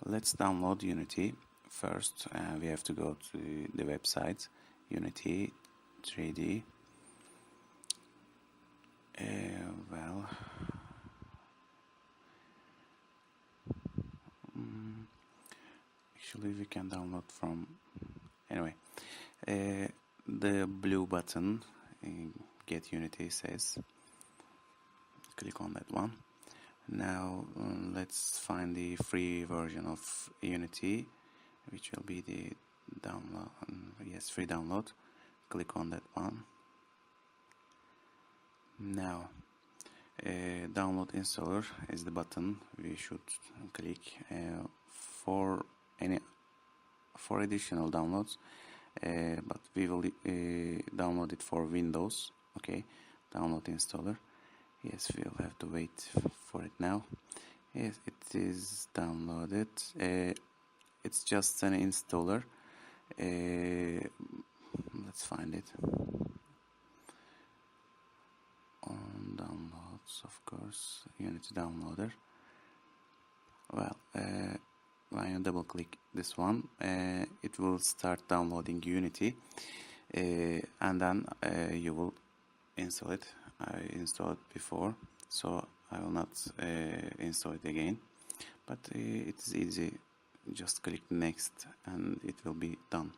Let's download Unity. First, we have to go to the website Unity3D. Actually we can download from anyway. The blue button, Get Unity, says. Click on that one. Now let's find the free version of Unity, which will be the download. Yes, free download. Click on that one. Now download installer is the button we should click for additional downloads, but we will download it for Windows. Okay, download installer. Yes, we'll have to wait for it now. Yes, it is downloaded. It's just an installer. Let's find it. On downloads, of course, Unity downloader. Well, when you double click this one, it will start downloading Unity, and then you will install it. I installed it before, so I will not install it again, but it is easy. Just click next and it will be done.